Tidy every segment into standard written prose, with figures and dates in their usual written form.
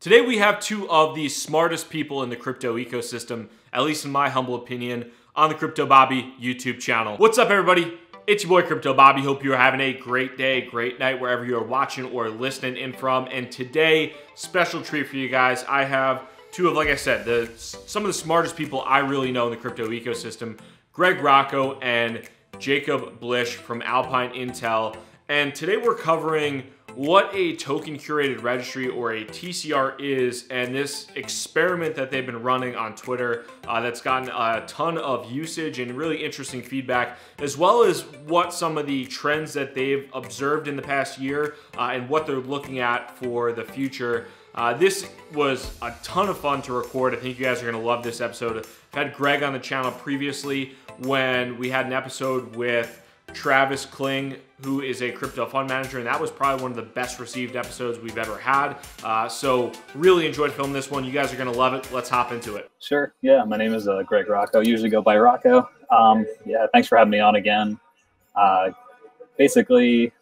Today we have two of the smartest people in the crypto ecosystem, at least in my humble opinion, on the Crypto Bobby YouTube channel. What's up, everybody? It's your boy Crypto Bobby. Hope you're having a great day, great night, wherever you're watching or listening in from. And today, special treat for you guys. I have two of, like I said, some of the smartest people I really know in the crypto ecosystem, Rocco and Jacob Blish from Alpine Intel. And today we're covering what a token curated registry or a TCR is, and this experiment that they've been running on Twitter that's gotten a ton of usage and really interesting feedback, as well as what some of the trends that they've observed in the past year and what they're looking at for the future. This was a ton of fun to record. I think you guys are going to love this episode. I've had Greg on the channel previously when we had an episode with Travis Kling, who is a crypto fund manager, and that was probably one of the best received episodes we've ever had. So really enjoyed filming this one. You guys are going to love it. Let's hop into it. Sure. Yeah, my name is Rocco. Usually go by Rocco. Yeah, thanks for having me on again. Basically,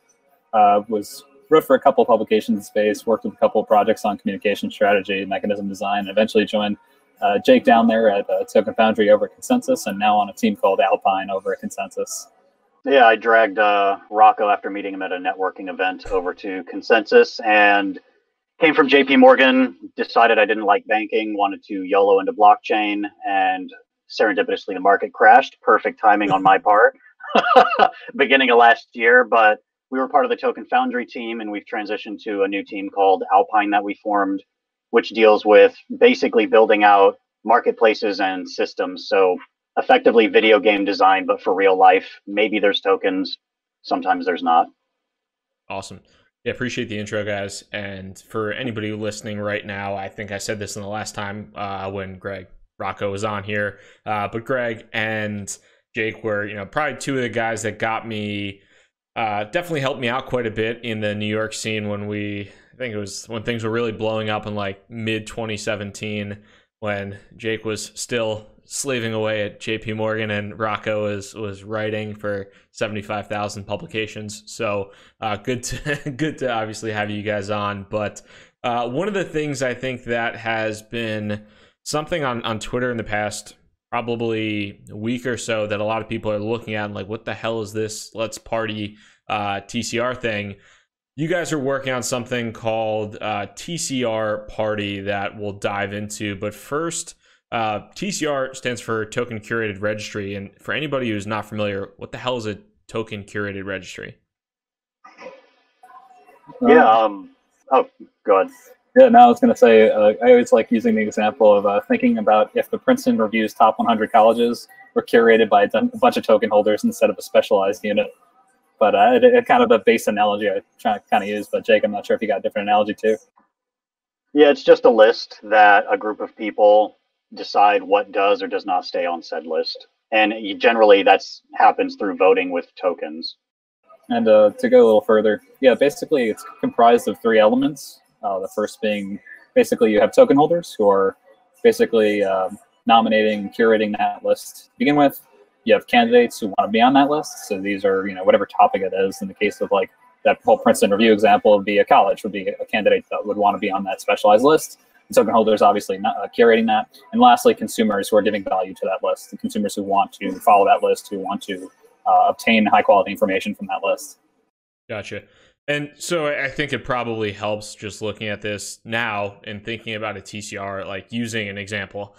wrote for a couple of publications in the space, worked with a couple of projects on communication strategy, mechanism design, and eventually joined Jake down there at Token Foundry over at Consensus, and now on a team called Alpine over at Consensus. Yeah, I dragged Rocco after meeting him at a networking event over to Consensus, and came from JP Morgan, decided I didn't like banking, wanted to YOLO into blockchain, and serendipitously the market crashed. Perfect timing on my part, beginning of last year. But we were part of the Token Foundry team, and we've transitioned to a new team called Alpine that we formed, which deals with basically building out marketplaces and systems. So effectively video game design, but for real life. Maybe there's tokens, sometimes there's not. Awesome. Yeah, appreciate the intro, guys. And for anybody listening right now, I think I said this in the last time when Rocco was on here, but Greg and Jake were, probably two of the guys that got me, definitely helped me out quite a bit in the New York scene when I think it was when things were really blowing up in like mid 2017, when Jake was still slaving away at JP Morgan and Rocco was writing for 75,000 publications. So good to obviously have you guys on. But one of the things I think that has been something on Twitter in the past probably a week or so that a lot of people are looking at and like, what the hell is this Let's Party TCR thing? You guys are working on something called TCR Party that we'll dive into. But first, TCR stands for Token Curated Registry. And for anybody who's not familiar, what the hell is a Token Curated Registry? Yeah. Oh, go ahead. Yeah, no, I was going to say, I always like using the example of thinking about if the Princeton Review's top 100 colleges were curated by a bunch of token holders instead of a specialized unit. But it kind of a base analogy I try to kind of use. But Jake, I'm not sure if you got a different analogy too. Yeah, it's just a list that a group of people decide what does or does not stay on said list. And generally that's happens through voting with tokens. And to go a little further, yeah, basically it's comprised of three elements. The first being basically you have token holders who are basically nominating and curating that list to begin with. You have candidates who want to be on that list. So these are, whatever topic it is. In the case of like that whole Princeton Review example, would be a college, would be a candidate that would want to be on that specialized list. And token holders obviously not curating that. And lastly, consumers who are giving value to that list. The consumers who want to follow that list, who want to obtain high quality information from that list. Gotcha. And so I think it probably helps just looking at this now and thinking about a TCR, like using an example,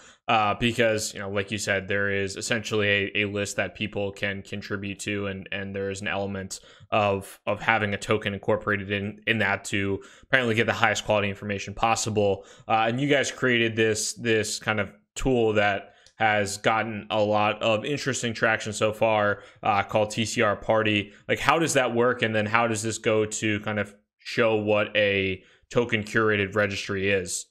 because, like you said, there is essentially a list that people can contribute to, and there is an element of having a token incorporated in that to apparently get the highest quality information possible. And you guys created this kind of tool that has gotten a lot of interesting traction so far, called TCR Party. Like, how does that work? And then how does this go to kind of show what a token curated registry is?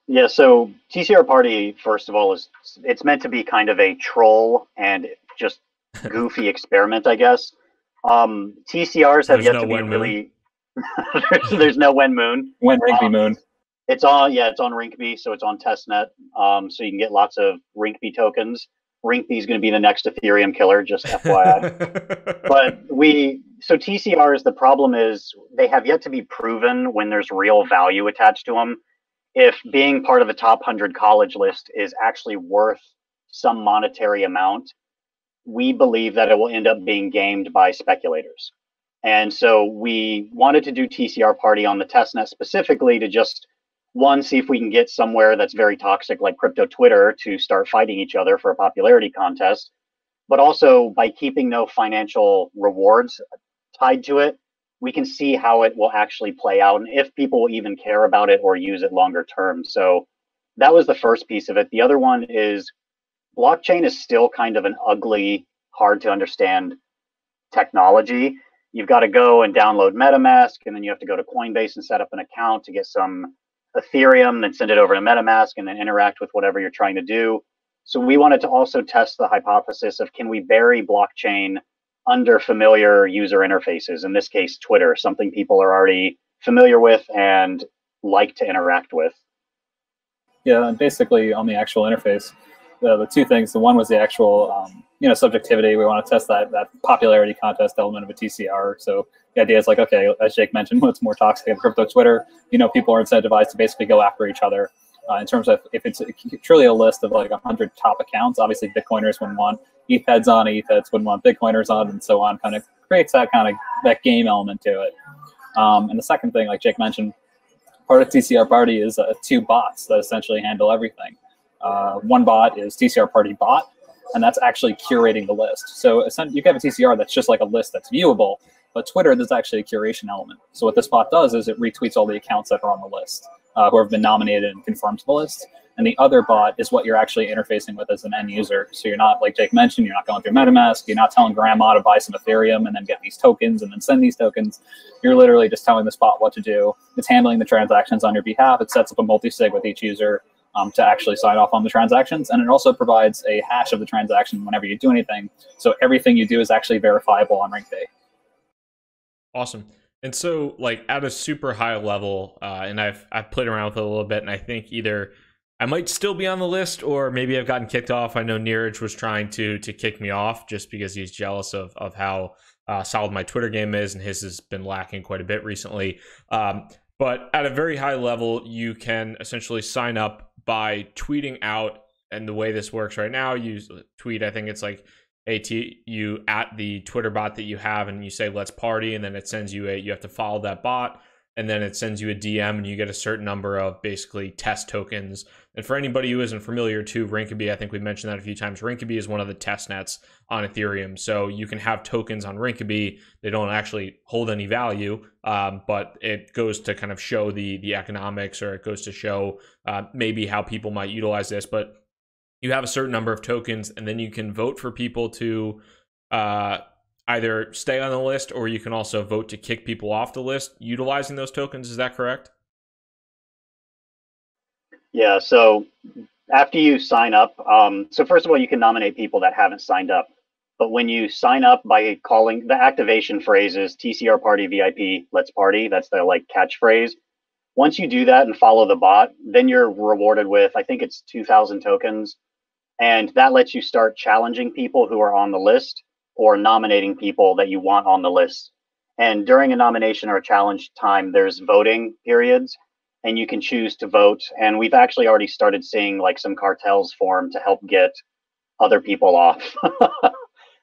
Yeah, so TCR Party, first of all, it's meant to be kind of a troll and just goofy experiment, I guess. TCRs have yet to be really... There's no when moon. When Rigby moon. It's on Rinkeby, so it's on testnet. So you can get lots of Rinkeby tokens. Rinkeby is going to be the next Ethereum killer, just FYI. But so TCRs, the problem is they have yet to be proven when there's real value attached to them. If being part of the top 100 college list is actually worth some monetary amount, we believe that it will end up being gamed by speculators. And so we wanted to do TCR Party on the testnet specifically to just, one, see if we can get somewhere that's very toxic like crypto Twitter to start fighting each other for a popularity contest, but also by keeping no financial rewards tied to it, we can see how it will actually play out and if people will even care about it or use it longer term. So that was the first piece of it. The other one is blockchain is still kind of an ugly, hard to understand technology. You've got to go and download MetaMask, and then you have to go to Coinbase and set up an account to get some Ethereum, then send it over to MetaMask and then interact with whatever you're trying to do. So we wanted to also test the hypothesis of, can we bury blockchain under familiar user interfaces, in this case, Twitter, something people are already familiar with and like to interact with. Yeah, and basically on the actual interface, the two things, the one was the actual subjectivity. We want to test that popularity contest element of a TCR. So the idea is like, okay, as Jake mentioned, what's more toxic than crypto Twitter? People are incentivized to basically go after each other. In terms of if it's truly a list of like 100 top accounts, obviously Bitcoiners wouldn't want ETH heads on, ETH heads wouldn't want Bitcoiners on, and so on. Kind of creates that game element to it. And the second thing, like Jake mentioned, part of TCR Party is 2 bots that essentially handle everything. One bot is TCR Party bot, and that's actually curating the list. So you can have a TCR that's just like a list that's viewable, but Twitter, there's actually a curation element. So what this bot does is it retweets all the accounts that are on the list, who have been nominated and confirmed to the list. And the other bot is what you're actually interfacing with as an end user. So you're not, like Jake mentioned, you're not going through MetaMask, you're not telling grandma to buy some Ethereum and then get these tokens and then send these tokens. You're literally just telling this bot what to do. It's handling the transactions on your behalf. It sets up a multi-sig with each user to actually sign off on the transactions. And it also provides a hash of the transaction whenever you do anything. So everything you do is actually verifiable on Rinkeby. Awesome. And so, like, at a super high level, and I've played around with it a little bit, and I think either I might still be on the list, or maybe I've gotten kicked off. I know Neeraj was trying to kick me off just because he's jealous of how solid my Twitter game is, and his has been lacking quite a bit recently. But at a very high level, you can essentially sign up by tweeting out, and the way this works right now, you tweet, I think it's like, you at the Twitter bot that you have, and you say let's party, and then it sends you you have to follow that bot, and then it sends you a DM, and you get a certain number of basically test tokens. And for anybody who isn't familiar to Rinkeby, I think we mentioned that a few times, Rinkeby is one of the test nets on Ethereum. So you can have tokens on Rinkeby. They don't actually hold any value, but it goes to kind of show the economics, or it goes to show maybe how people might utilize this. But you have a certain number of tokens, and then you can vote for people to either stay on the list, or you can also vote to kick people off the list utilizing those tokens. Is that correct? Yeah, so after you sign up, so first of all, you can nominate people that haven't signed up. But when you sign up by calling, the activation phrase is TCR Party VIP, let's party. That's the like catchphrase. Once you do that and follow the bot, then you're rewarded with, I think it's 2,000 tokens. And that lets you start challenging people who are on the list, or nominating people that you want on the list. And during a nomination or a challenge time, there's voting periods, and you can choose to vote. And we've actually already started seeing like some cartels form to help get other people off.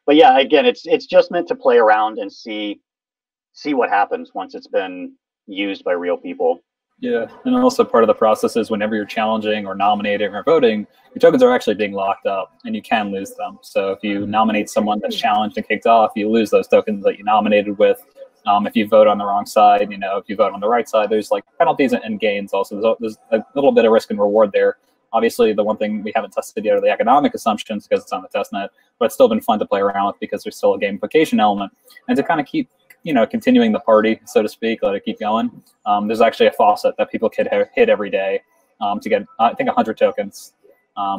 But yeah, again, it's just meant to play around and see what happens once it's been used by real people. Yeah, and also part of the process is whenever you're challenging or nominating or voting, your tokens are actually being locked up, and you can lose them. So if you nominate someone that's challenged and kicked off, you lose those tokens that you nominated with. If you vote on the wrong side, if you vote on the right side, there's like penalties and gains also. There's a little bit of risk and reward there. Obviously, the one thing we haven't tested yet are the economic assumptions because it's on the testnet, but it's still been fun to play around with because there's still a gamification element. And to kind of keep continuing the party, so to speak, let it keep going. There's actually a faucet that people can hit every day to get, I think, 100 tokens,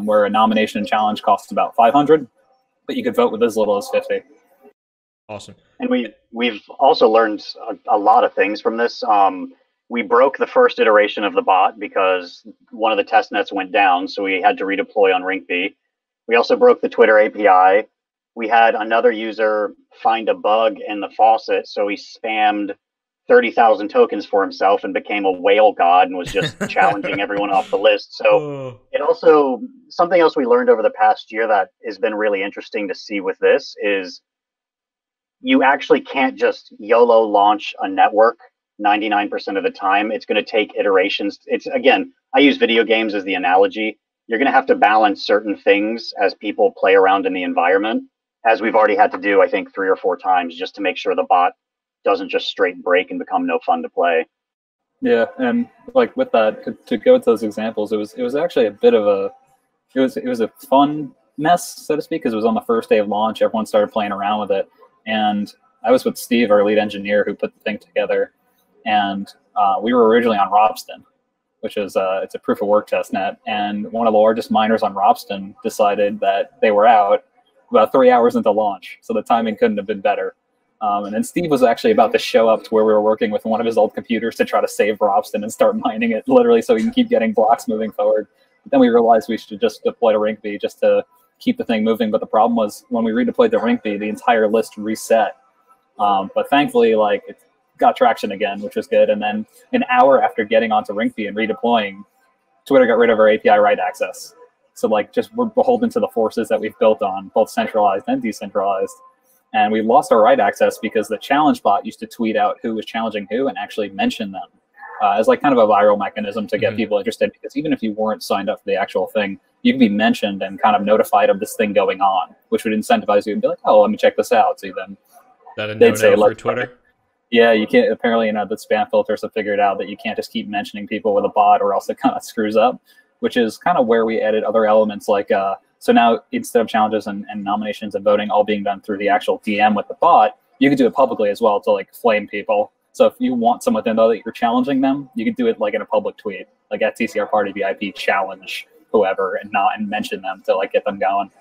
where a nomination and challenge costs about 500, but you could vote with as little as 50. Awesome. And we've also learned a lot of things from this. We broke the first iteration of the bot because one of the test nets went down, so we had to redeploy on Rinkeby. We also broke the Twitter API. We had another user find a bug in the faucet, so he spammed 30,000 tokens for himself and became a whale god and was just challenging everyone off the list. So it also, something else we learned over the past year that has been really interesting to see with this is you actually can't just YOLO launch a network 99% of the time. It's going to take iterations. It's, again, I use video games as the analogy. You're going to have to balance certain things as people play around in the environment, as we've already had to do, I think, 3 or 4 times, just to make sure the bot doesn't just straight break and become no fun to play. Yeah, and like with that, to go with those examples, it was actually a bit of a it was a fun mess, so to speak, because it was on the first day of launch. Everyone started playing around with it, and I was with Steve, our lead engineer, who put the thing together, and we were originally on Robston, which is it's a proof of work test net, and one of the largest miners on Robston decided that they were out about 3 hours into launch, so the timing couldn't have been better. And then Steve was actually about to show up to where we were working with one of his old computers to try to save Robston and start mining it, literally, so we can keep getting blocks moving forward. But then we realized we should just deploy to Rinkeby just to keep the thing moving. But the problem was when we redeployed to Rinkeby, the entire list reset. But thankfully, like, it got traction again, which was good. And then an hour after getting onto Rinkeby and redeploying, Twitter got rid of our API write access. So like, just we're beholden to the forces that we've built on, both centralized and decentralized. And we lost our write access because the challenge bot used to tweet out who was challenging who and actually mention them as like kind of a viral mechanism to get people interested. Because even if you weren't signed up for the actual thing, you could be mentioned and kind of notified of this thing going on, which would incentivize you and be like, oh, let me check this out. So then they'd say, like, for Twitter? Yeah, you can't. Apparently, you know, the spam filters have figured out that you can't just keep mentioning people with a bot, or else it kind of screws up. Which is kind of where we added other elements like. So now, instead of challenges and nominations and voting all being done through the actual DM with the bot, you can do it publicly as well to like flame people. So if you want someone to know that you're challenging them, you can do it like in a public tweet, like at TCR Party VIP challenge whoever, and mention them to like get them going.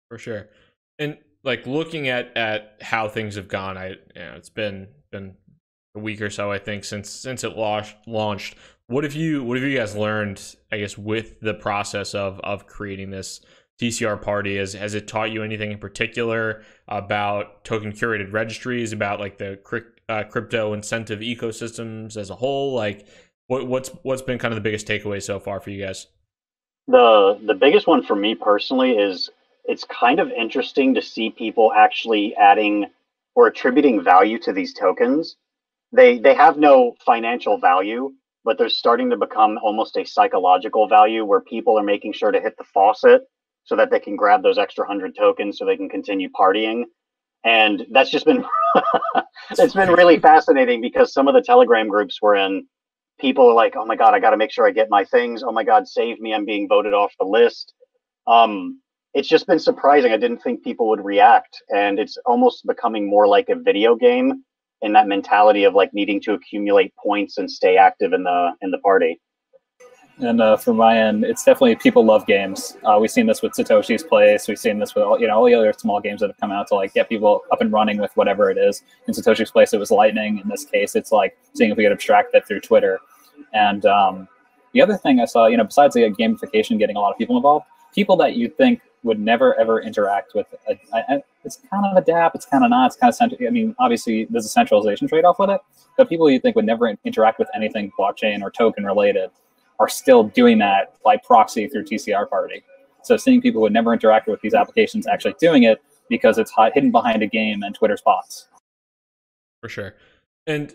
For sure. And like looking at how things have gone, it's been a week or so, I think, since it launched. What have you guys learned, I guess, with the process of creating this TCR Party? Has it taught you anything in particular about token curated registries, about like the crypto incentive ecosystems as a whole? Like, what's been kind of the biggest takeaway so far for you guys? The biggest one for me personally is it's kind of interesting to see people actually adding or attributing value to these tokens. They have no financial value, but they're starting to become almost a psychological value where people are making sure to hit the faucet so that they can grab those extra 100 tokens so they can continue partying. And that's just been, it's been really fascinating because some of the Telegram groups we're in, people are like, oh my God, I got to make sure I get my things. Oh my God, save me. I'm being voted off the list. It's just been surprising. I didn't think people would react. And it's almost becoming more like a video game in that mentality of like needing to accumulate points and stay active in the party. And from my end, it's definitely people love games. We've seen this with Satoshi's Place. We've seen this with all the other small games that have come out to like get people up and running with whatever it is. In Satoshi's Place, it was Lightning. In this case, it's like seeing if we could abstract that through Twitter. And the other thing I saw, besides the gamification getting a lot of people involved, people that you think would never ever interact with. It's kind of a DApp. It's kind of not. It's kind of central. I mean, obviously there's a centralization trade-off with it, but people you think would never interact with anything blockchain or token related are still doing that by proxy through TCR Party. So seeing people who would never interact with these applications actually doing it because it's hidden behind a game and Twitter's bots. For sure. And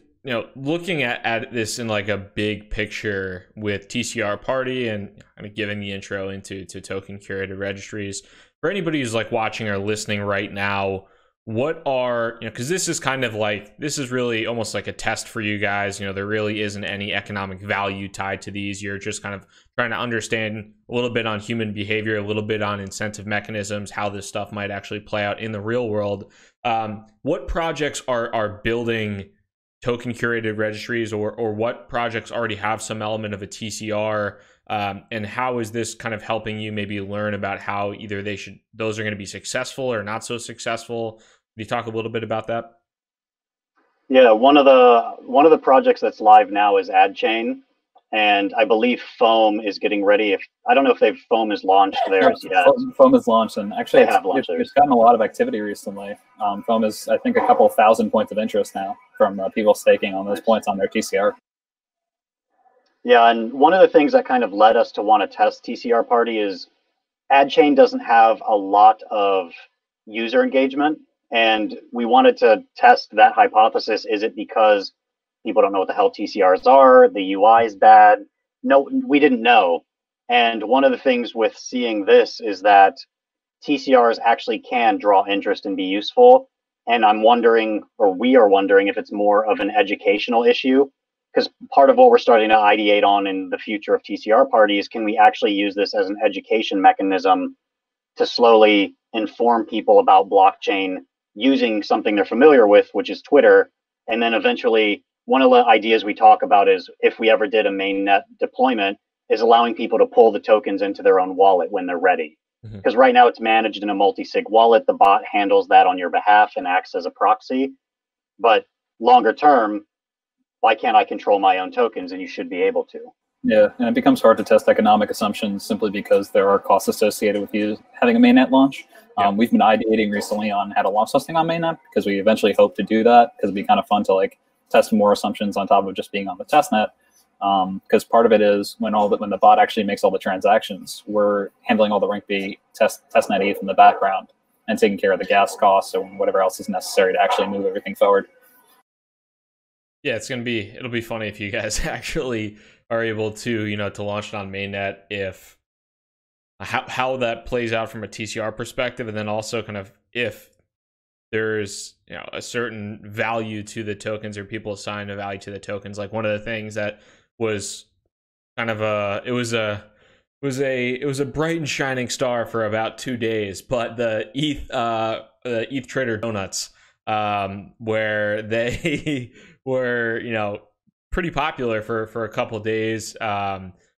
looking at this in like a big picture with TCR Party and kind of giving the intro into token curated registries, for anybody who's like watching or listening right now, what are, because this is kind of like, this is really almost like a test for you guys. There really isn't any economic value tied to these. You're just kind of trying to understand a little bit on human behavior, a little bit on incentive mechanisms, how this stuff might actually play out in the real world. What projects are building token curated registries, or what projects already have some element of a TCR, and how is this kind of helping you maybe learn about how either those are going to be successful or not so successful? Can you talk a little bit about that? Yeah, one of the projects that's live now is AdChain, and I believe Foam is getting ready. If I don't know if Foam has launched theirs yet. Foam is launched, and actually it's gotten a lot of activity recently. Foam is, I think, a couple of thousand points of interest now from people staking on those points on their TCR. Yeah, and one of the things that kind of led us to want to test TCR Party is AdChain doesn't have a lot of user engagement, and we wanted to test that hypothesis. Is it because people don't know what the hell TCRs are? The UI is bad? No, we didn't know. And one of the things with seeing this is that TCRs actually can draw interest and be useful. And I'm wondering, or we are wondering, if it's more of an educational issue. Because part of what we're starting to ideate on in the future of TCR Party is, can we actually use this as an education mechanism to slowly inform people about blockchain using something they're familiar with, which is Twitter. And then eventually, one of the ideas we talk about is, if we ever did a mainnet deployment, is allowing people to pull the tokens into their own wallet when they're ready. Because right now it's managed in a multi-sig wallet. The bot handles that on your behalf and acts as a proxy. But longer term, why can't I control my own tokens? And you should be able to. Yeah, and it becomes hard to test economic assumptions simply because there are costs associated with you having a mainnet launch. We've been ideating recently on how to launch something on mainnet, because we eventually hope to do that, because it'd be kind of fun to like test more assumptions on top of just being on the testnet. Because part of it is when the bot actually makes all the transactions, we're handling all the rank B testnet ETH in the background and taking care of the gas costs or whatever else is necessary to actually move everything forward. Yeah, it'll be funny if you guys actually are able to, to launch it on mainnet, if how that plays out from a TCR perspective, and then also kind of if there's a certain value to the tokens, or people assign a value to the tokens. Like, one of the things that was kind of it was a bright and shining star for about 2 days, but the ETH Trader donuts, where they were pretty popular for a couple of days.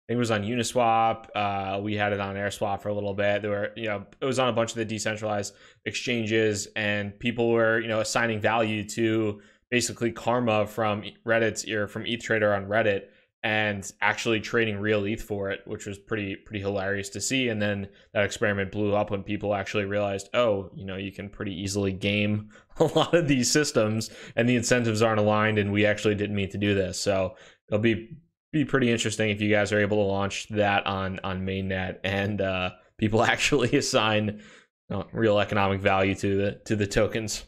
I think it was on Uniswap. We had it on AirSwap for a little bit. There were, it was on a bunch of the decentralized exchanges, and people were, assigning value to basically karma from Reddit's from ETH Trader on Reddit, and actually trading real ETH for it, which was pretty hilarious to see. And then that experiment blew up when people actually realized, oh, you can pretty easily game a lot of these systems, and the incentives aren't aligned, and we actually didn't mean to do this. So it'll be pretty interesting if you guys are able to launch that on mainnet, and people actually assign real economic value to the tokens.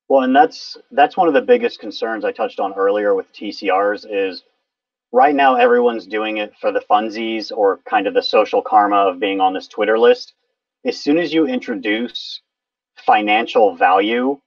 Well, and that's one of the biggest concerns I touched on earlier with TCRs is, right now everyone's doing it for the funsies, or kind of the social karma of being on this Twitter list. As soon as you introduce financial value,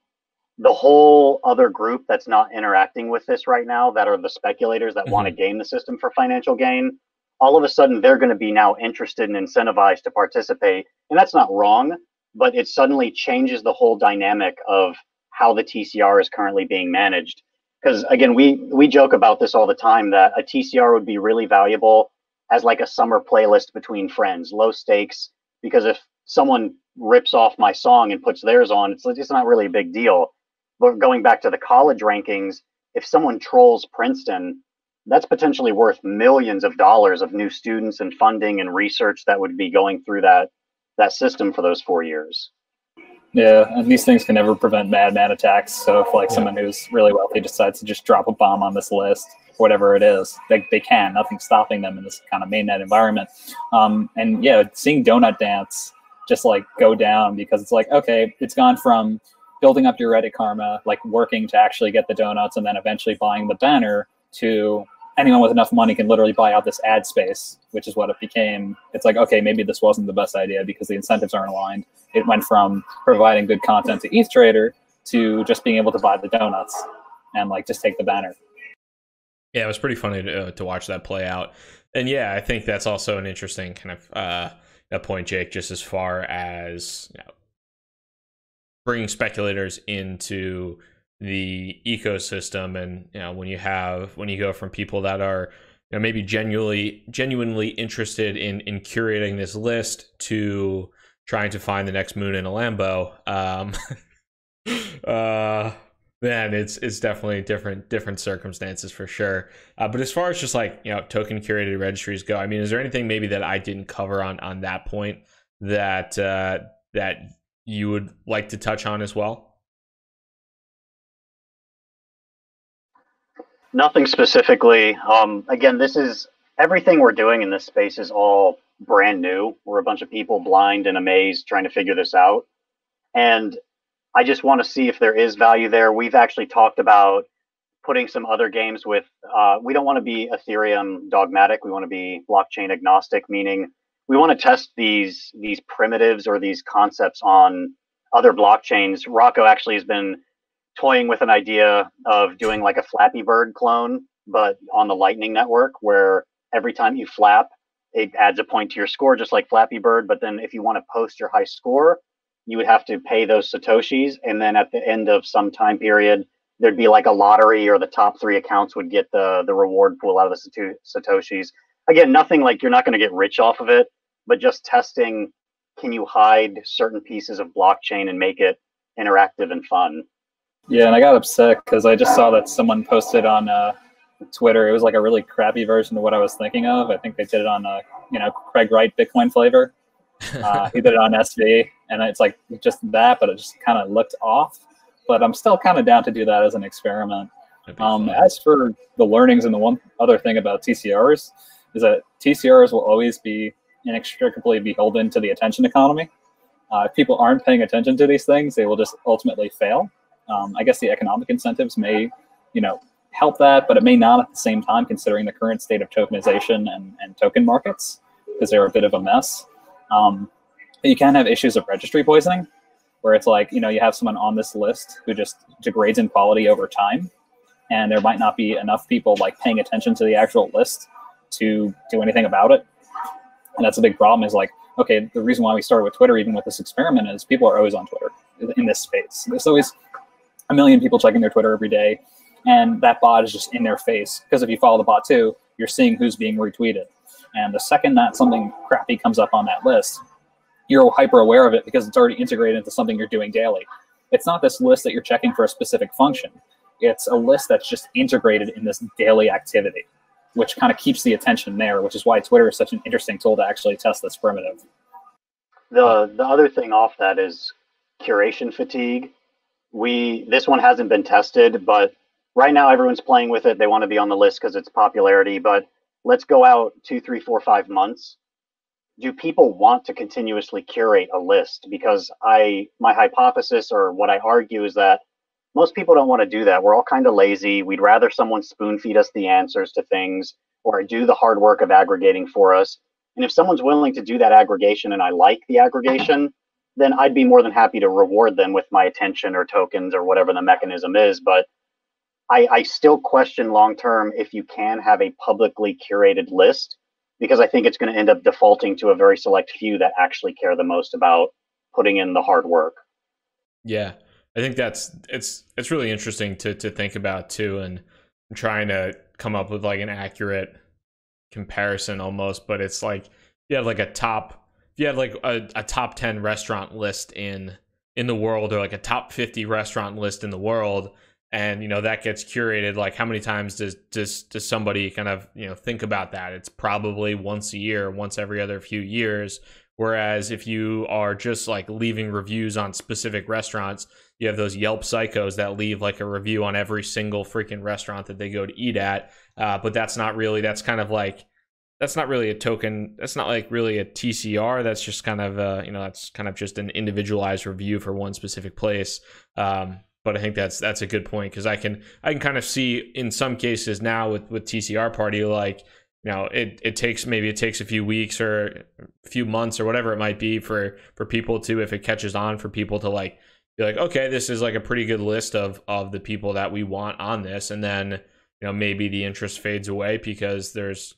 the whole other group that's not interacting with this right now, that are the speculators that want to game the system for financial gain, all of a sudden they're going to be now interested and incentivized to participate. And that's not wrong, but it suddenly changes the whole dynamic of how the TCR is currently being managed. Because again, we joke about this all the time, that a TCR would be really valuable as like a summer playlist between friends, low stakes, because if someone rips off my song and puts theirs on, it's not really a big deal. But going back to the college rankings, if someone trolls Princeton, that's potentially worth millions of dollars of new students and funding and research that would be going through that system for those 4 years. Yeah, and these things can never prevent madman attacks. So if someone who's really wealthy decides to just drop a bomb on this list, whatever it is, they can. Nothing's stopping them in this kind of mainnet environment. And yeah, seeing Donut Dance just like go down, because it's like, okay, it's gone from building up your Reddit karma, like working to actually get the donuts and then eventually buying the banner, to anyone with enough money can literally buy out this ad space, which is what it became. It's like, okay, maybe this wasn't the best idea because the incentives aren't aligned. It went from providing good content to ETH Trader to just being able to buy the donuts and like just take the banner. Yeah, it was pretty funny to watch that play out. And yeah, I think that's also an interesting kind of that point, Jake, just as far as bringing speculators into the ecosystem. And when you go from people that are maybe genuinely interested in curating this list to trying to find the next moon in a Lambo, Man, it's definitely different circumstances for sure. But as far as just like, token curated registries go, I mean, is there anything maybe that I didn't cover on that point that that you would like to touch on as well? Nothing specifically. Again, this is everything we're doing in this space is all brand new. We're a bunch of people blind and amazed trying to figure this out. And I just want to see if there is value there. We've actually talked about putting some other games with, we don't want to be Ethereum dogmatic. We want to be blockchain agnostic, meaning we want to test these primitives or these concepts on other blockchains. Rocco actually has been toying with an idea of doing like a Flappy Bird clone, but on the Lightning Network, where every time you flap, it adds a point to your score, just like Flappy Bird. But then if you want to post your high score, you would have to pay those Satoshis. And then at the end of some time period, there'd be like a lottery, or the top 3 accounts would get the reward pool out of the Satoshis. Again, nothing like you're not going to get rich off of it, but just testing, can you hide certain pieces of blockchain and make it interactive and fun? Yeah, and I got upset because I just saw that someone posted on Twitter. It was like a really crappy version of what I was thinking of. I think they did it on, Craig Wright Bitcoin flavor. He did it on SV, and it's like just that, but it just kind of looked off. But I'm still kind of down to do that as an experiment. As for the learnings, and the one other thing about TCRs is that TCRs will always be inextricably beholden to the attention economy. If people aren't paying attention to these things, they will just ultimately fail. I guess the economic incentives may, help that, but it may not at the same time, considering the current state of tokenization and token markets, because they're a bit of a mess. You can have issues of registry poisoning, where it's like, you have someone on this list who just degrades in quality over time, and there might not be enough people like paying attention to the actual list to do anything about it. And that's a big problem, is like, okay, the reason why we started with Twitter, even with this experiment, is people are always on Twitter in this space. There's always a million people checking their Twitter every day, and that bot is just in their face. Because if you follow the bot too, you're seeing who's being retweeted. And the second that something crappy comes up on that list, you're hyper aware of it because it's already integrated into something you're doing daily. It's not this list that you're checking for a specific function. It's a list that's just integrated in this daily activity, which kind of keeps the attention there, which is why Twitter is such an interesting tool to actually test this primitive. The other thing off that is curation fatigue. This one hasn't been tested, but right now everyone's playing with it. They want to be on the list because it's popularity, but let's go out 2, 3, 4, 5 months. Do people want to continuously curate a list? Because my hypothesis, or what I argue, is that most people don't want to do that. We're all kind of lazy. We'd rather someone spoon feed us the answers to things, or do the hard work of aggregating for us. And if someone's willing to do that aggregation and I like the aggregation, then I'd be more than happy to reward them with my attention or tokens or whatever the mechanism is. But I still question long-term if you can have a publicly curated list, because I think it's going to end up defaulting to a very select few that actually care the most about putting in the hard work. Yeah, I think it's really interesting to think about too, and trying to come up with like an accurate comparison almost. But it's like you have like a top 10 restaurant list in the world, or like a top 50 restaurant list in the world, and that gets curated. Like, how many times does somebody kind of think about that? It's probably once a year, once every other few years. Whereas if you are just like leaving reviews on specific restaurants, you have those Yelp psychos that leave like a review on every single freaking restaurant that they go to eat at. But that's not really a token. That's not like really a TCR. That's just kind of that's kind of just an individualized review for one specific place. But I think that's a good point, because I can kind of see in some cases now with TCR Party, like, it takes a few weeks or a few months or whatever it might be for people to, if it catches on, for people to like be like, okay, this is like a pretty good list of the people that we want on this. And then, maybe the interest fades away because there's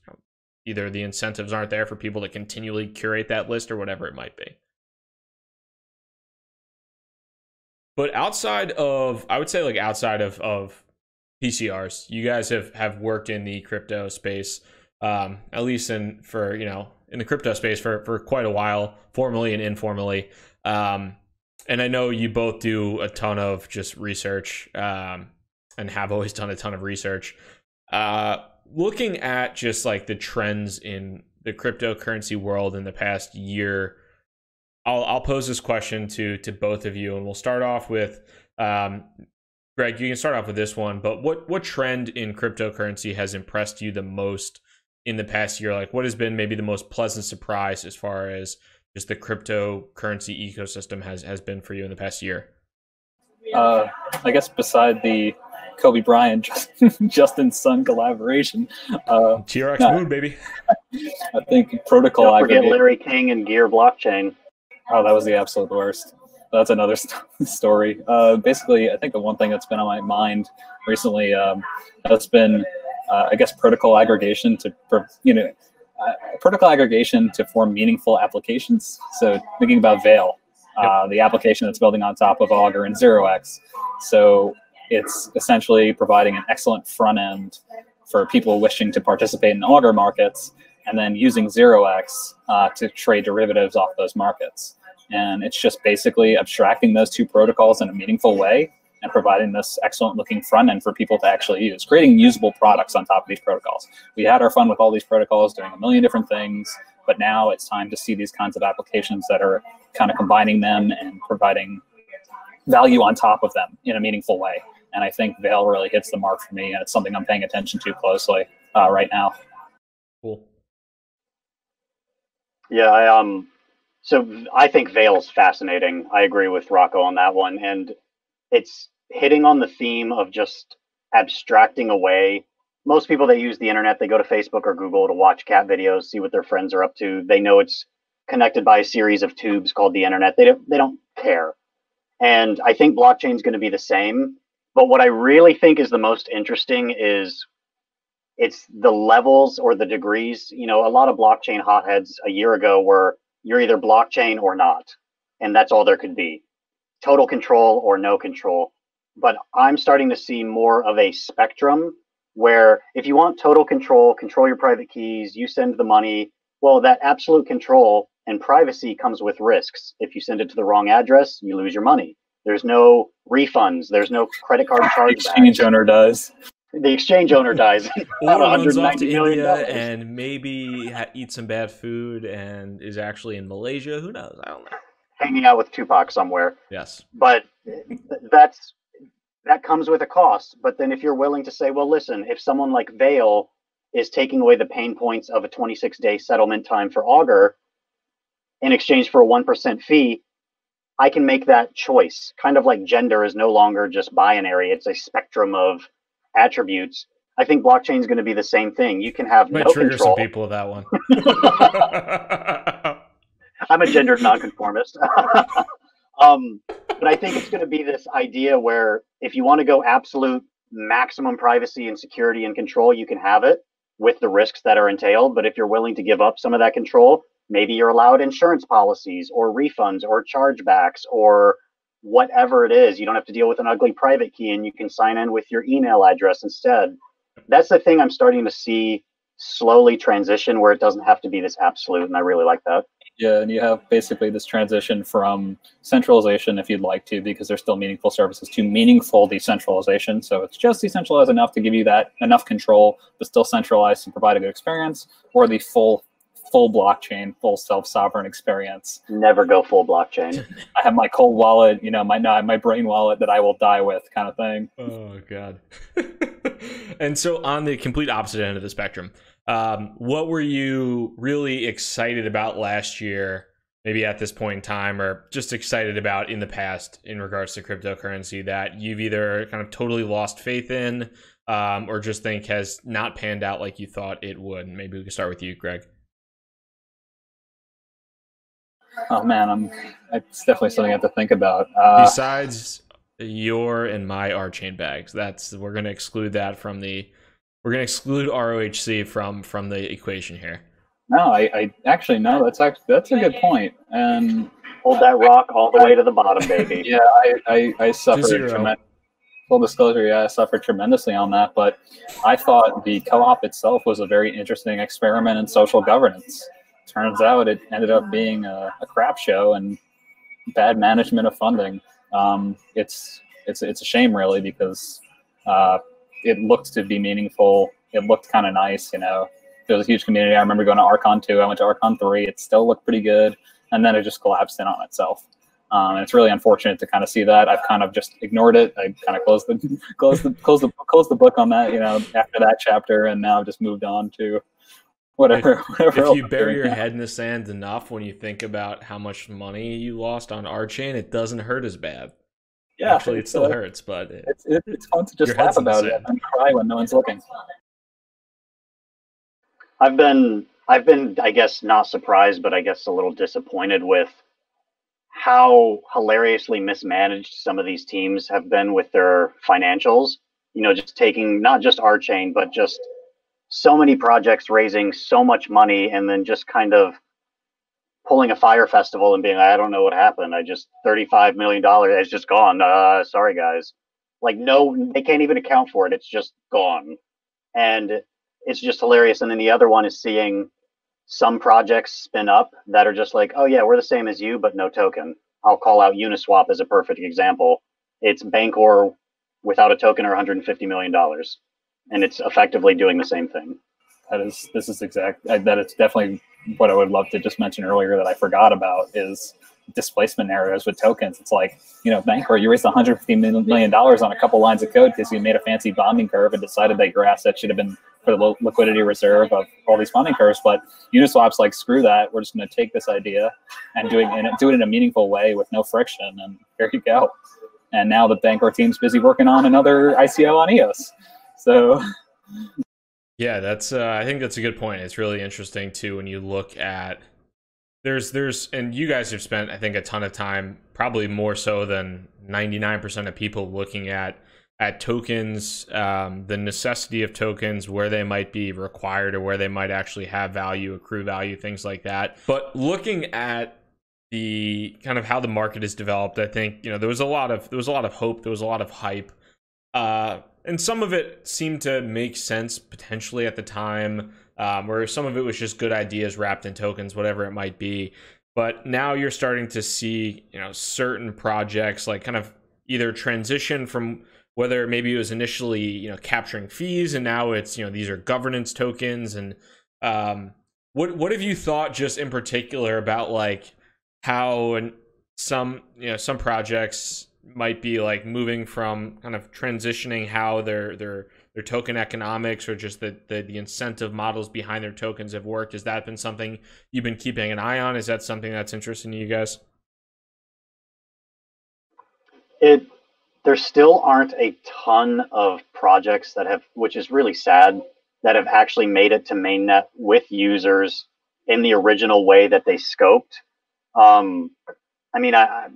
either the incentives aren't there for people to continually curate that list or whatever it might be. But outside of TCRs, you guys have worked in the crypto space, at least in the crypto space for quite a while, formally and informally. And I know you both do a ton of just research, and have always done a ton of research. Looking at just like the trends in the cryptocurrency world in the past year, I'll pose this question to both of you, and we'll start off with Greg. You can start off with this one, but what trend in cryptocurrency has impressed you the most in the past year? Like, what has been maybe the most pleasant surprise as far as just the cryptocurrency ecosystem has been for you in the past year? I guess beside the Kobe Bryant Justin Sun collaboration, TRX Moon, baby. I think protocol. Don't forget Larry King and Gear Blockchain. Oh, that was the absolute worst. That's another story. Basically, I think the one thing that's been on my mind recently has been, I guess, protocol aggregation protocol aggregation to form meaningful applications. So thinking about Veil, the application that's building on top of Augur and 0x. So it's essentially providing an excellent front end for people wishing to participate in Augur markets, and then using 0x to trade derivatives off those markets. And it's just basically abstracting those two protocols in a meaningful way and providing this excellent looking front end for people to actually use, creating usable products on top of these protocols. We had our fun with all these protocols doing a million different things, but now it's time to see these kinds of applications that are kind of combining them and providing value on top of them in a meaningful way. And I think Veil really hits the mark for me, and it's something I'm paying attention to closely right now. Cool. Yeah, so I think Veil's fascinating. I agree with Rocco on that one. And it's hitting on the theme of just abstracting away. Most people that use the internet, they go to Facebook or Google to watch cat videos, see what their friends are up to. They know it's connected by a series of tubes called the internet. They don't care. And I think blockchain is going to be the same. But what I really think is the most interesting is it's the levels or the degrees. You know, a lot of blockchain hotheads a year ago were, you're either blockchain or not, and that's all there could be. Total control or no control. But I'm starting to see more of a spectrum where if you want total control, control your private keys, you send the money, well, that absolute control and privacy comes with risks. If you send it to the wrong address, you lose your money. There's no refunds. There's no credit card chargebacks. The exchange owner does. The exchange owner dies. Or runs off to India and maybe eats some bad food and is actually in Malaysia. Who knows? I don't know. Hanging out with Tupac somewhere. Yes. But that comes with a cost. But then if you're willing to say, well, listen, if someone like Veil is taking away the pain points of a 26-day settlement time for Augur in exchange for a 1% fee, I can make that choice. Kind of like gender is no longer just binary. It's a spectrum of attributes. I think blockchain is going to be the same thing. You can have no trigger control. Some people with that one. I'm a gendered nonconformist. But I think it's going to be this idea where if you want to go absolute maximum privacy and security and control, you can have it with the risks that are entailed. But if you're willing to give up some of that control, maybe you're allowed insurance policies or refunds or chargebacks or whatever it is. You don't have to deal with an ugly private key and you can sign in with your email address instead. That's the thing I'm starting to see slowly transition where it doesn't have to be this absolute. And I really like that. Yeah, and you have basically this transition from centralization, if you'd like to, because there's still meaningful services, to meaningful decentralization. So it's just decentralized enough to give you that enough control, but still centralized to provide a good experience, or the full blockchain, full self-sovereign experience. Never go full blockchain. I have my cold wallet, you know, my brain wallet that I will die with, kind of thing. Oh God. And so on the complete opposite end of the spectrum, what were you really excited about last year, maybe at this point in time, or just excited about in the past in regards to cryptocurrency that you've either kind of totally lost faith in, or just think has not panned out like you thought it would? Maybe we can start with you, Greg. Oh man, it's definitely something I have to think about. Besides your and my R-Chain bags, we're going to exclude that from we're going to exclude ROHC from the equation here. No, I actually no. That's a good point. And hold that rock all the way to the bottom, baby. Yeah, I suffered. Full disclosure, yeah, I suffered tremendously on that. But I thought the co-op itself was a very interesting experiment in social governance. Turns out it ended up being a crap show, and bad management of funding. It's a shame, really, because it looked to be meaningful. It looked kind of nice, you know. There was a huge community. I remember going to Archon 2. I went to Archon 3. It still looked pretty good, and then it just collapsed in on itself. And it's really unfortunate to kind of see that. I've kind of just ignored it. I kind of closed the book on that, you know, after that chapter, and now I've just moved on to whatever. If you bury your head in the sand enough, when you think about how much money you lost on Archain, it doesn't hurt as bad. Yeah, actually, it still hurts, but it's fun to just laugh about it and cry when no one's looking. I've been, I guess, not surprised, but I guess a little disappointed with how hilariously mismanaged some of these teams have been with their financials. You know, just taking not just Archain, but just so many projects raising so much money and then just kind of pulling a fire festival and being, I don't know what happened. $35 million is just gone. Sorry, guys. Like, no, they can't even account for it. It's just gone. And it's just hilarious. And then the other one is seeing some projects spin up that are just like, oh yeah, we're the same as you, but no token. I'll call out Uniswap as a perfect example. It's Bancor without a token or $150 million. And it's effectively doing the same thing. That is definitely what I would love to just mention earlier that I forgot about is displacement narratives with tokens. It's like, you know, Bancor, you raised $150 million on a couple lines of code because you made a fancy bonding curve and decided that your asset should have been for the liquidity reserve of all these bonding curves. But Uniswap's like, screw that. We're just going to take this idea and do it in a meaningful way with no friction. And there you go. And now the Bancor team's busy working on another ICO on EOS. So yeah, that's I think that's a good point. It's really interesting too when you look at there's and you guys have spent, I think, a ton of time, probably more so than 99% of people, looking at tokens, the necessity of tokens, where they might be required or where they might actually have value, accrue value, things like that. But looking at the kind of how the market is developed, I think, you know, there was a lot of hope, there was a lot of hype, and some of it seemed to make sense potentially at the time, where some of it was just good ideas wrapped in tokens, whatever it might be. But now you're starting to see, you know, certain projects like kind of either transition from whether maybe it was initially, you know, capturing fees, and now it's, you know, these are governance tokens. And what have you thought just in particular about like how some projects might be like moving from kind of transitioning how their token economics or just the incentive models behind their tokens have worked? Has that been something you've been keeping an eye on? Is that something that's interesting to you guys? There still aren't a ton of projects that have, which is really sad, that have actually made it to mainnet with users in the original way that they scoped. I mean, I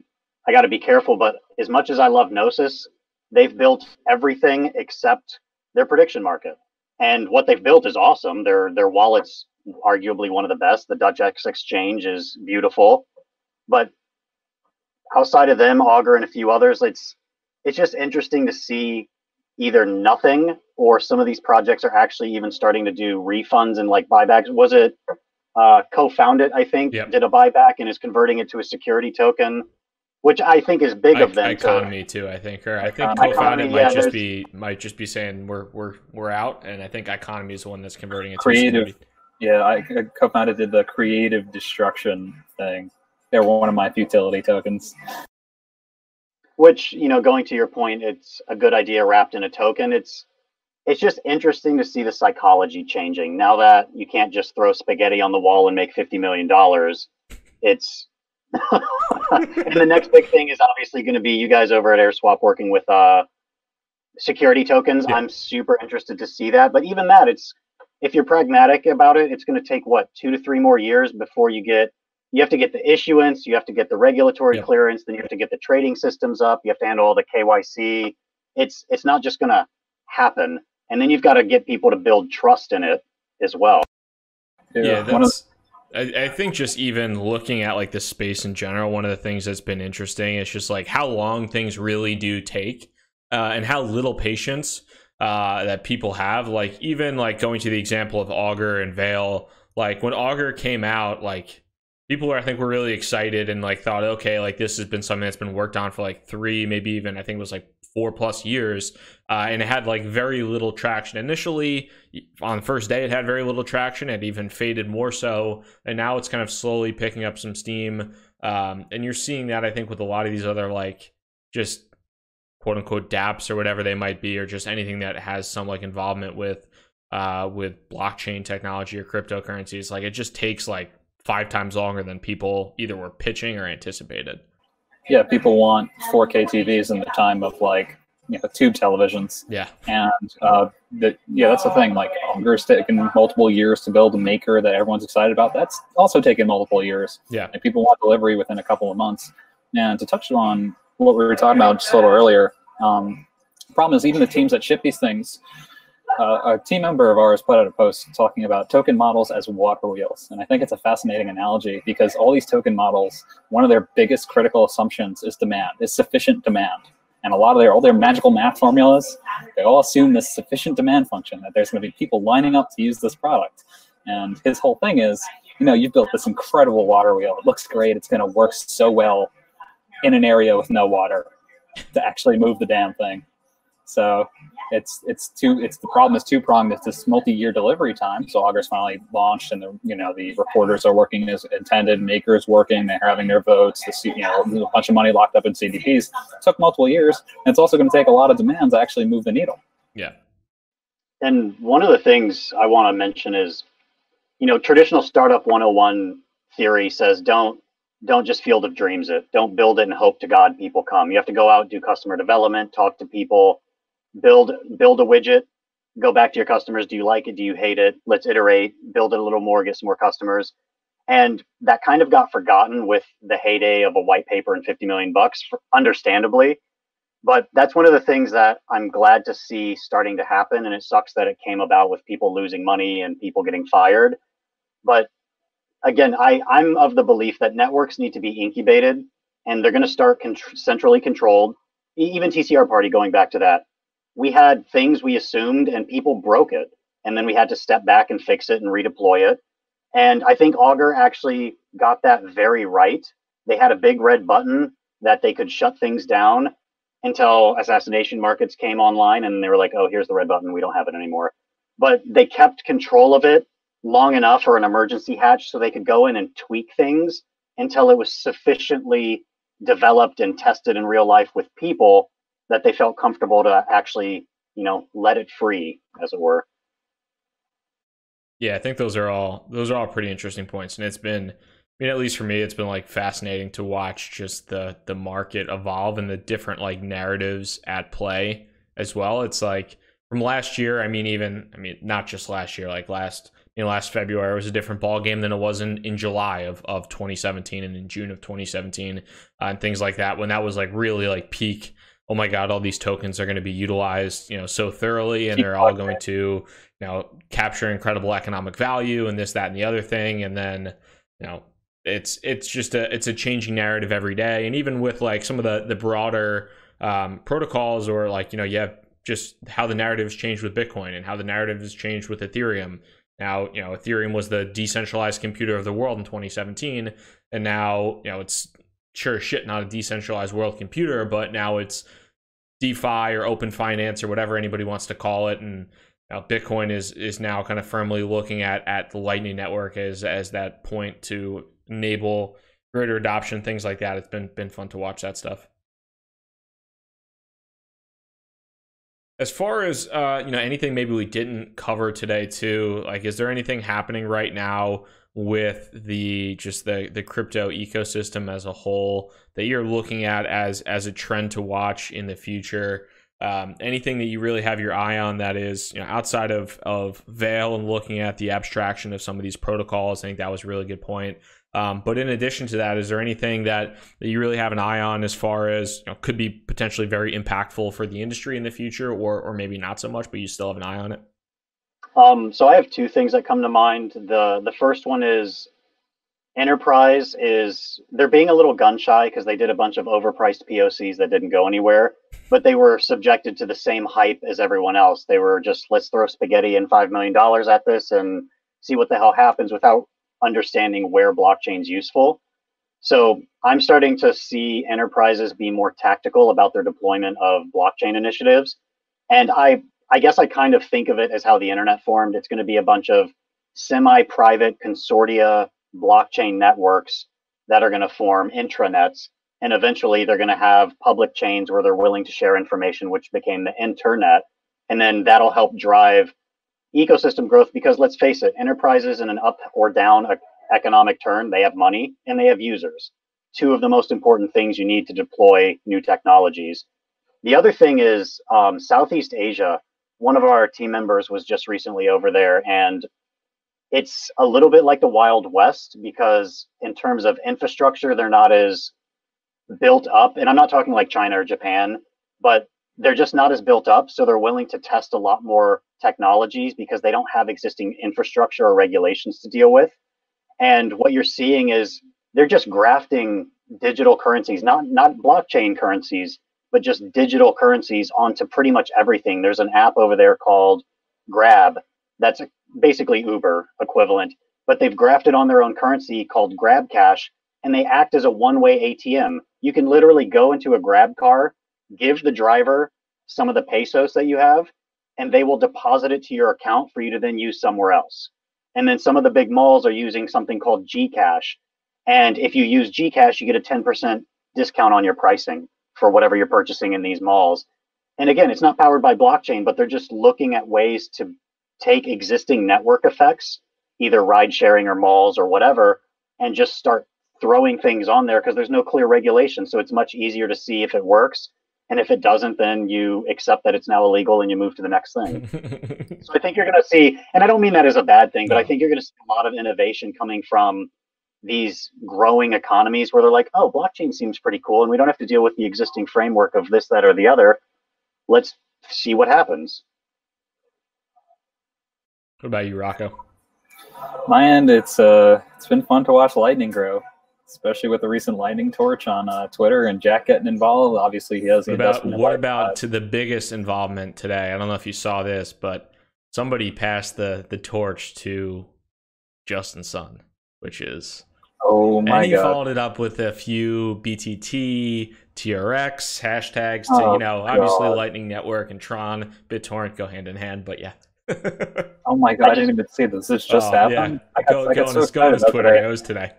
got to be careful, but as much as I love Gnosis, they've built everything except their prediction market. And what they've built is awesome. Their wallet's arguably one of the best. The Dutch X exchange is beautiful. But outside of them, Augur and a few others, it's just interesting to see either nothing or some of these projects are actually even starting to do refunds and like buybacks. Was it Co-Founded, I think, did a buyback and is converting it to a security token, which I think is big of them. Economy too, I think. Or I think Co-Founded might just be saying we're out, and I think Economy is the one that's converting it to Creative. A Yeah, Co-Founded did the creative destruction thing. They're one of my futility tokens. Which, you know, going to your point, it's a good idea wrapped in a token. It's just interesting to see the psychology changing. Now that you can't just throw spaghetti on the wall and make $50 million, it's and the next big thing is obviously going to be you guys over at AirSwap working with security tokens. Yeah. I'm super interested to see that. But even that, if you're pragmatic about it, it's going to take, what, 2 to 3 more years before you have to get the issuance, you have to get the regulatory clearance, then you have to get the trading systems up, you have to handle all the KYC. It's not just going to happen. And then you've got to get people to build trust in it as well. Yeah, I think just even looking at like the space in general, one of the things that's been interesting is just like how long things really do take, and how little patience that people have. Like even like going to the example of Augur and Veil, like when Augur came out, like people are, I think, were really excited and like thought, okay, like this has been something that's been worked on for like 3, maybe even I think it was like 4+ years, and it had like very little traction initially. On the first day, it had very little traction. It even faded more so, and now it's kind of slowly picking up some steam. And you're seeing that, I think, with a lot of these other like just quote unquote dApps or whatever they might be, or just anything that has some like involvement with blockchain technology or cryptocurrencies. Like it just takes like 5 times longer than people either were pitching or anticipated. Yeah, people want 4K TVs in the time of like, you know, tube televisions. Yeah. And that's the thing. Like Auger's taken multiple years to build a maker that everyone's excited about. That's also taken multiple years. Yeah. And people want delivery within a couple of months. And to touch on what we were talking about just a little earlier, problem is even the teams that ship these things, a team member of ours put out a post talking about token models as water wheels. And I think it's a fascinating analogy because all these token models, one of their biggest critical assumptions is demand, is sufficient demand. And a lot of all their magical math formulas, they all assume this sufficient demand function, that there's going to be people lining up to use this product. And his whole thing is, you know, you've built this incredible water wheel. It looks great. It's going to work so well in an area with no water to actually move the damn thing. So the problem is two-pronged. It's this multi-year delivery time. So Auger's finally launched, and the reporters are working as intended, makers working, they're having their votes. There's a bunch of money locked up in CDPs. It took multiple years, and it's also going to take a lot of demands to actually move the needle. Yeah. And one of the things I want to mention is, traditional startup 101 theory says don't just field of dreams it. Don't build it and hope to God people come. You have to go out, do customer development, talk to people, build a widget, go back to your customers. Do you like it? Do you hate it? Let's iterate, build it a little more, get some more customers. And that kind of got forgotten with the heyday of a white paper and $50 million, understandably. But that's one of the things that I'm glad to see starting to happen. And it sucks that it came about with people losing money and people getting fired. But again, I'm of the belief that networks need to be incubated, and they're going to start centrally controlled. Even TCR Party, going back to that, we had things we assumed and people broke it. And then we had to step back and fix it and redeploy it. And I think Auger actually got that very right. They had a big red button that they could shut things down until assassination markets came online, and they were like, oh, here's the red button. We don't have it anymore. But they kept control of it long enough for an emergency hatch so they could go in and tweak things until it was sufficiently developed and tested in real life with people that they felt comfortable to actually, let it free, as it were. Yeah, I think those are all pretty interesting points. And it's been, at least for me, it's been like fascinating to watch just the market evolve and the different like narratives at play as well. It's like from last year, not just last year, like last February was a different ball game than it was in July of 2017 and in June of 2017 and things like that, when that was like really like peak. Oh my God, all these tokens are going to be utilized, so thoroughly, and they're all going to, capture incredible economic value and this, that, and the other thing. And then, it's just it's a changing narrative every day. And even with like some of the broader protocols, or like, you have just how the narrative has changed with Bitcoin and how the narrative has changed with Ethereum. Now, Ethereum was the decentralized computer of the world in 2017. And now, it's sure as shit not a decentralized world computer, but now it's DeFi or open finance or whatever anybody wants to call it. And Bitcoin is now kind of firmly looking at the Lightning Network as that point to enable greater adoption, things like that. It's been fun to watch that stuff. As far as anything maybe we didn't cover today too, like, is there anything happening right now with the crypto ecosystem as a whole that you're looking at as a trend to watch in the future? Anything that you really have your eye on that is outside of Veil and looking at the abstraction of some of these protocols? I think that was a really good point. But in addition to that, is there anything that you really have an eye on as far as could be potentially very impactful for the industry in the future, or maybe not so much, but you still have an eye on it? So I have two things that come to mind. The first one is Enterprise they're being a little gun shy because they did a bunch of overpriced POCs that didn't go anywhere, but they were subjected to the same hype as everyone else. They were just, let's throw spaghetti and $5 million at this and see what the hell happens, without understanding where blockchain's useful. So I'm starting to see enterprises be more tactical about their deployment of blockchain initiatives. And I guess I kind of think of it as how the internet formed. It's going to be a bunch of semi-private consortia blockchain networks that are going to form intranets. And eventually they're going to have public chains where they're willing to share information, which became the internet. And then that'll help drive ecosystem growth, because let's face it, enterprises in an up or down economic turn, they have money and they have users. Two of the most important things you need to deploy new technologies. The other thing is Southeast Asia. One of our team members was just recently over there, and it's a little bit like the Wild West, because in terms of infrastructure, they're not as built up. And I'm not talking like China or Japan, but they're just not as built up. So they're willing to test a lot more technologies because they don't have existing infrastructure or regulations to deal with. And what you're seeing is they're just grafting digital currencies, not blockchain currencies, but just digital currencies onto pretty much everything. There's an app over there called Grab that's basically Uber equivalent, but they've grafted on their own currency called Grab Cash, and they act as a one-way ATM. You can literally go into a Grab car, give the driver some of the pesos that you have, and they will deposit it to your account for you to then use somewhere else. And then some of the big malls are using something called Gcash. And if you use Gcash, you get a 10% discount on your pricing for whatever you're purchasing in these malls. And again, it's not powered by blockchain, but they're just looking at ways to take existing network effects, either ride sharing or malls or whatever, and just start throwing things on there, because there's no clear regulation. So it's much easier to see if it works. And if it doesn't, then you accept that it's now illegal and you move to the next thing. So I think you're going to see, and I don't mean that as a bad thing, but I think you're going to see a lot of innovation coming from these growing economies where they're like, oh, blockchain seems pretty cool, and we don't have to deal with the existing framework of this, that, or the other. Let's see what happens. What about you, Rocco? My end, it's been fun to watch Lightning grow, especially with the recent Lightning torch on Twitter and Jack getting involved. Obviously, he has the investment. What about to the biggest involvement today? I don't know if you saw this, but somebody passed the torch to Justin Sun, which is... Oh my God. And he followed it up with a few BTT, TRX hashtags to, obviously Lightning Network and Tron, BitTorrent go hand in hand, but yeah. Oh my God, I didn't even see this. This just happened. Yeah. Go on his Twitter. It was today.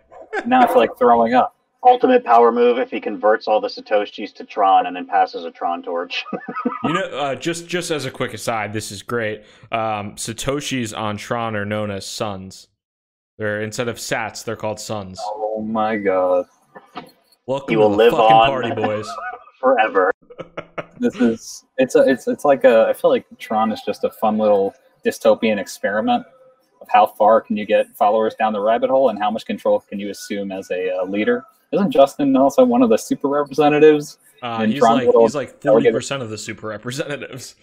Now I feel like throwing up. Ultimate power move if he converts all the Satoshis to Tron and then passes a Tron torch. Just as a quick aside, this is great. Satoshis on Tron are known as suns. They're, instead of sats, they're called suns. Oh my God. Welcome he will to the live fucking on party, boys. Forever. It's like I feel like Tron is just a fun little dystopian experiment of how far can you get followers down the rabbit hole and how much control can you assume as a leader. Isn't Justin also one of the super representatives? He's like 40% of the super representatives.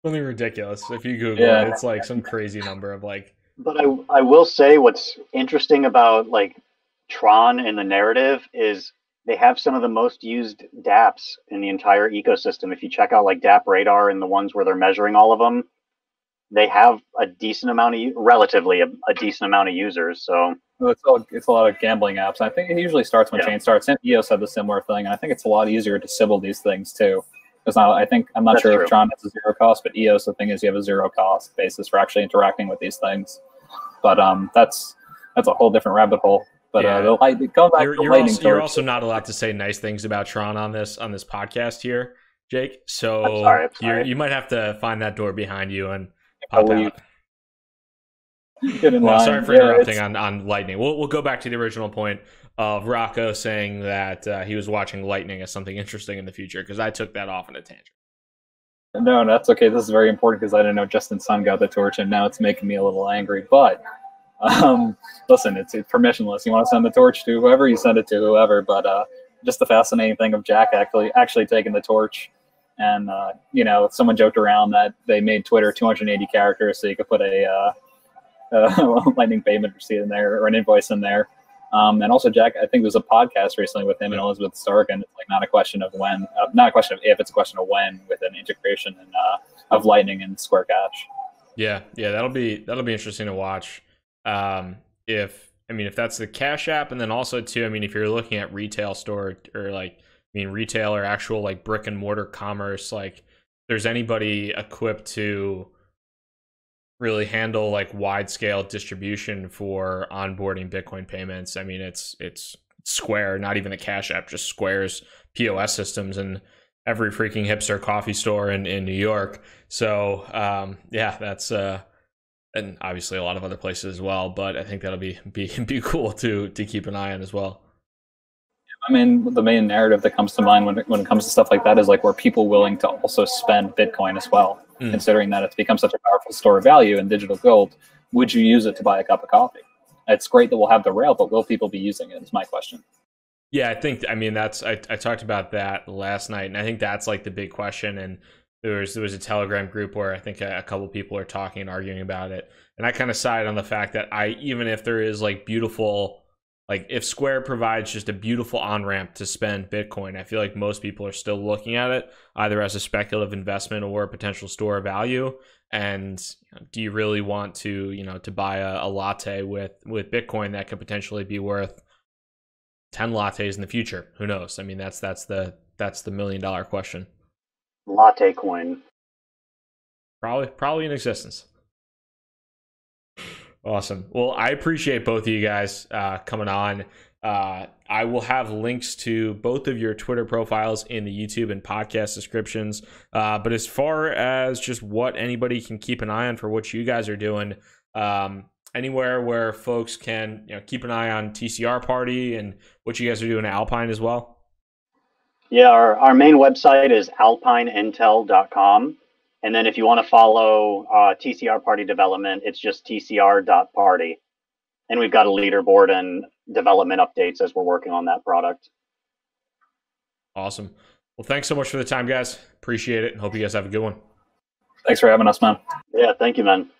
Something ridiculous. If you Google it, it's like some crazy number of like. But I will say what's interesting about like Tron in the narrative is they have some of the most used dApps in the entire ecosystem. If you check out like dApp Radar and the ones where they're measuring all of them, they have a decent amount of, relatively a decent amount of users. So it's a lot of gambling apps. I think it usually starts when chain starts. And EOS had the similar thing, and I think it's a lot easier to sybil these things too. Because I'm not sure if Tron has a zero cost, but EOS, the thing is you have a zero cost basis for actually interacting with these things. But that's a whole different rabbit hole. But you're also not allowed to say nice things about Tron on this podcast here, Jake. So I'm sorry. You might have to find that door behind you and pop out. Sorry for interrupting on Lightning. We'll go back to the original point of Rocco saying that he was watching Lightning as something interesting in the future, because I took that off in a tangent. No, that's okay. This is very important because I didn't know Justin Sun got the torch, and now it's making me a little angry. But listen, it's permissionless. You want to send the torch to whoever, you send it to whoever. But just the fascinating thing of Jack actually taking the torch. And, someone joked around that they made Twitter 280 characters so you could put a Lightning payment receipt in there or an invoice in there. And also, Jack, I think there's a podcast recently with him and Elizabeth Stark, and it's like not a question of when, not a question of if, it's a question of when, with an integration of Lightning and Square Cash. Yeah, that'll be interesting to watch. If I mean, if that's the Cash App, and then also too, I mean, if you're looking at retail store or like, I mean, retail or actual like brick and mortar commerce, like if there's anybody equipped to really handle like wide scale distribution for onboarding Bitcoin payments, I mean, it's Square, not even the Cash App, just Square's POS systems and every freaking hipster coffee store in New York. So yeah, that's and obviously a lot of other places as well, but I think that'll be cool to keep an eye on as well. I mean, the main narrative that comes to mind when it comes to stuff like that is like, were people willing to also spend Bitcoin as well? Considering that it's become such a powerful store of value in digital gold, would you use it to buy a cup of coffee? It's great that we'll have the rail, but will people be using it is my question. Yeah, I mean, I talked about that last night, and I think that's like the big question. And there was a Telegram group where I think a couple people are talking and arguing about it. And I kind of side on the fact that even if there is like beautiful, like if Square provides just a beautiful on-ramp to spend Bitcoin, I feel like most people are still looking at it either as a speculative investment or a potential store of value. And do you really want to, to buy a latte with Bitcoin that could potentially be worth 10 lattes in the future? Who knows? I mean, that's the $1 million question. Latte coin. Probably in existence. Awesome. Well, I appreciate both of you guys coming on. I will have links to both of your Twitter profiles in the YouTube and podcast descriptions. But as far as just what anybody can keep an eye on for what you guys are doing, anywhere where folks can keep an eye on TCR Party and what you guys are doing at Alpine as well? Yeah, our main website is alpineintel.com. And then if you want to follow TCR Party development, it's just tcr.party. And we've got a leaderboard and development updates as we're working on that product. Awesome. Well, thanks so much for the time, guys. Appreciate it, and hope you guys have a good one. Thanks for having us, man. Yeah, thank you, man.